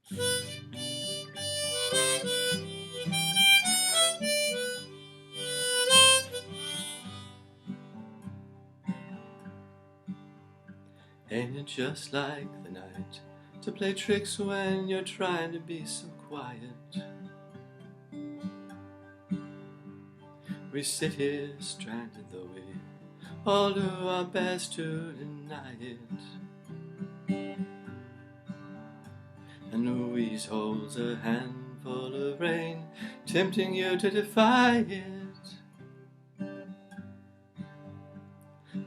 Ain't it just like the night to play tricks when you're trying to be so quiet? We sit here stranded though we all do our best to deny it. And Louise holds a handful of rain, tempting you to defy it.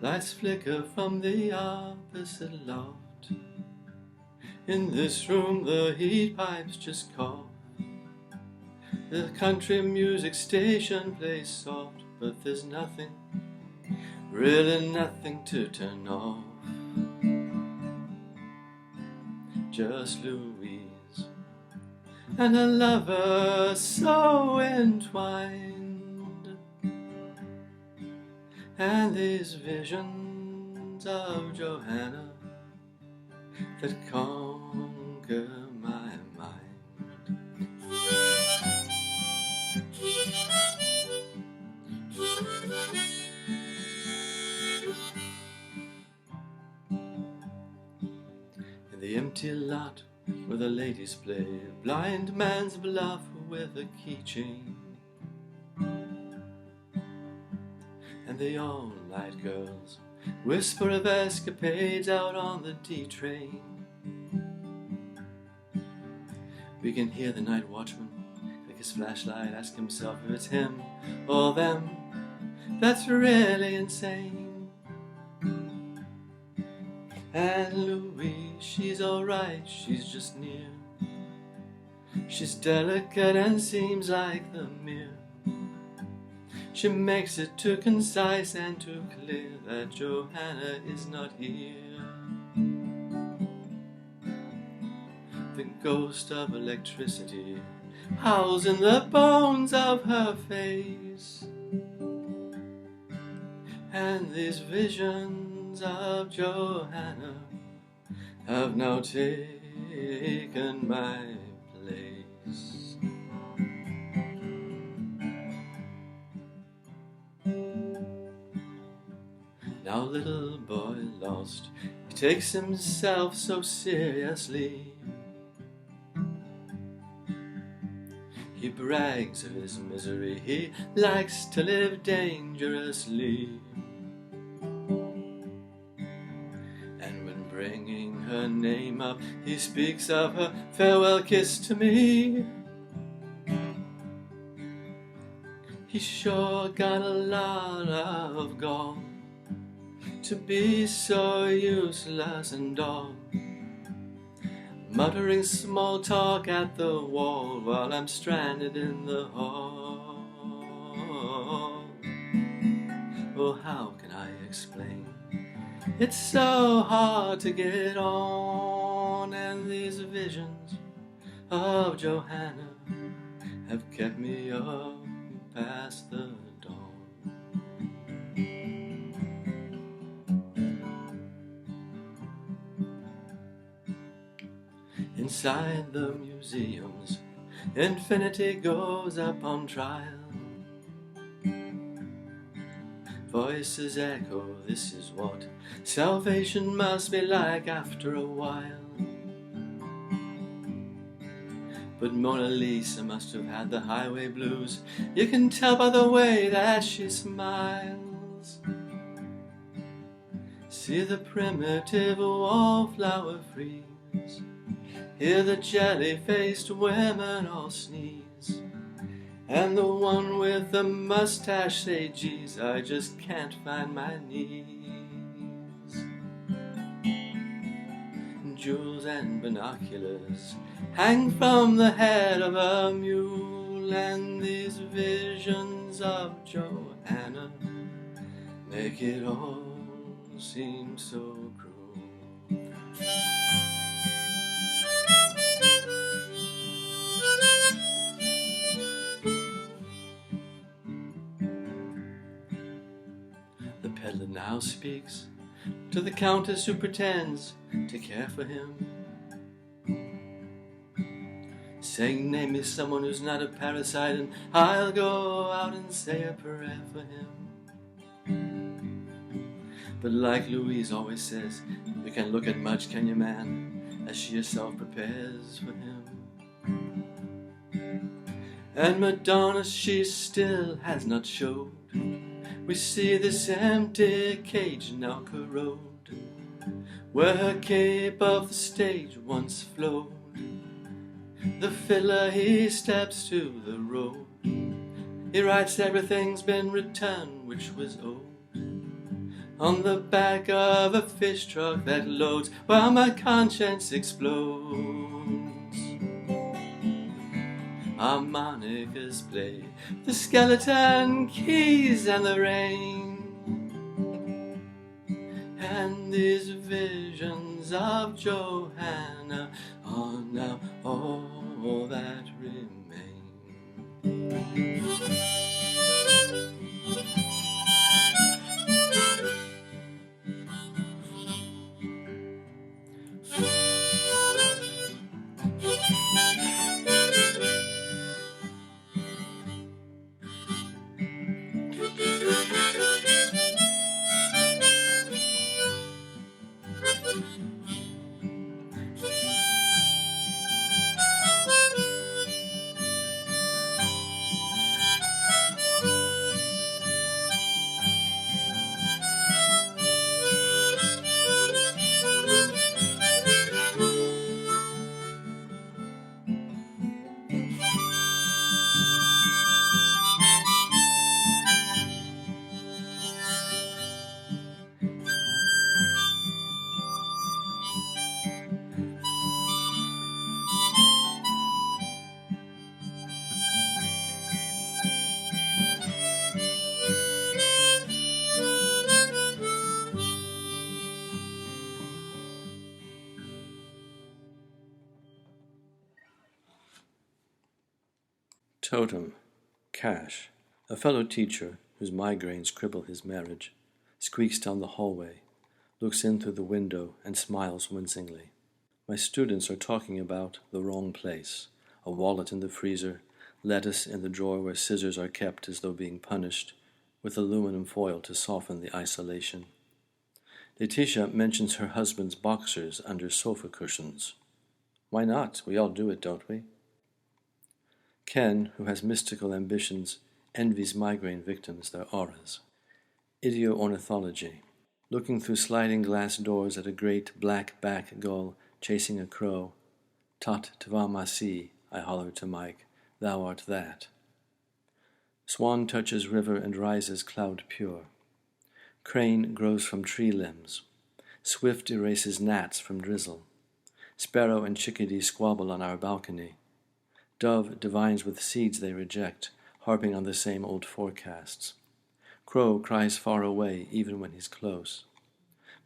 Lights flicker from the opposite loft. In this room the heat pipes just cough. The country music station plays soft, but there's nothing, really nothing to turn off. Just Louise and a lover so entwined, and these visions of Johanna that conquer my mind. In the empty lot where the ladies play blind man's bluff with a keychain, and the all-night girls whisper of escapades out on the D train. We can hear the night watchman click his flashlight, ask himself if it's him or them. That's really insane. And Louise, she's alright, she's just near. She's delicate and seems like the mirror. She makes it too concise and too clear that Johanna is not here. The ghost of electricity howls in the bones of her face, and these visions of Johanna have now taken my place. Now little boy lost, he takes himself so seriously. He brags of his misery, he likes to live dangerously. And when bringing her name up, he speaks of her farewell kiss to me. He sure got a lot of gall to be so useless and dull, muttering small talk at the wall while I'm stranded in the hall. Oh, how can I explain? It's so hard to get on, and these visions of Johanna have kept me up past the dawn. Inside the museums, infinity goes up on trial. Voices echo, this is what salvation must be like after a while. But Mona Lisa must have had the highway blues. You can tell by the way that she smiles. See the primitive wallflower freeze. Hear the jelly-faced women all sneeze. And the one with the mustache say, geez, I just can't find my knees. Jewels and binoculars hang from the head of a mule, and these visions of Johanna make it all seem so cruel. The peddler now speaks to the countess who pretends to care for him. saying, name me someone who's not a parasite, and I'll go out and say a prayer for him. But like Louise always says, you can look at much, can you, man, as she herself prepares for him. And Madonna, she still has not showed. We see this empty cage now corrode, where her cape of the stage once flowed. The fiddler, he steps to the road. He writes everything's been returned which was owed, on the back of a fish truck that loads, while my conscience explodes. Harmonicas play, the skeleton keys and the rain, and these visions of Johanna are now all that remain. Totem, Cash, a fellow teacher whose migraines cripple his marriage, squeaks down the hallway, looks in through the window, and smiles wincingly. My students are talking about the wrong place, a wallet in the freezer, lettuce in the drawer where scissors are kept as though being punished, with aluminum foil to soften the isolation. Letitia mentions her husband's boxers under sofa cushions. Why not? We all do it, don't we? Ken, who has mystical ambitions, envies migraine victims their auras. Ideo-ornithology. Looking through sliding glass doors at a great black-back gull chasing a crow. Tat tvamasi, I holler to Mike, thou art that. Swan touches river and rises cloud pure. Crane grows from tree limbs. Swift erases gnats from drizzle. Sparrow and chickadee squabble on our balcony. Dove divines with seeds they reject, harping on the same old forecasts. Crow cries far away even when he's close.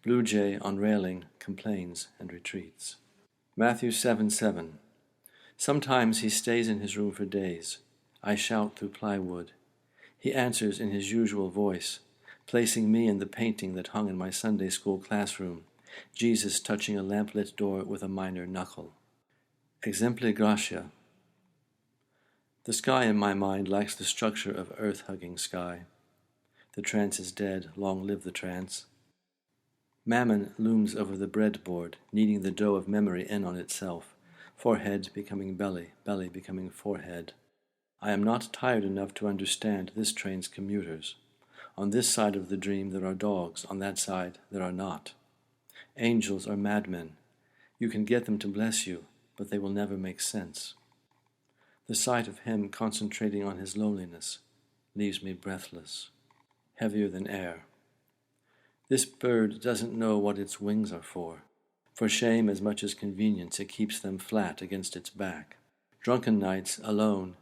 Blue jay on railing complains and retreats. Matthew 7:7. Sometimes he stays in his room for days. I shout through plywood. He answers in his usual voice, placing me in the painting that hung in my Sunday school classroom, Jesus touching a lamplit door with a minor knuckle. Exempli gratia. The sky in my mind lacks the structure of earth-hugging sky. The trance is dead, long live the trance. Mammon looms over the breadboard, kneading the dough of memory in on itself, forehead becoming belly, belly becoming forehead. I am not tired enough to understand this train's commuters. On this side of the dream there are dogs, on that side there are not. Angels are madmen. You can get them to bless you, but they will never make sense. The sight of him concentrating on his loneliness leaves me breathless, heavier than air. This bird doesn't know what its wings are for. For shame as much as convenience, it keeps them flat against its back. Drunken nights, alone,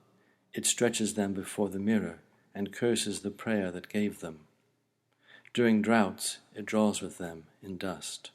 it stretches them before the mirror and curses the prayer that gave them. During droughts, it draws with them in dust.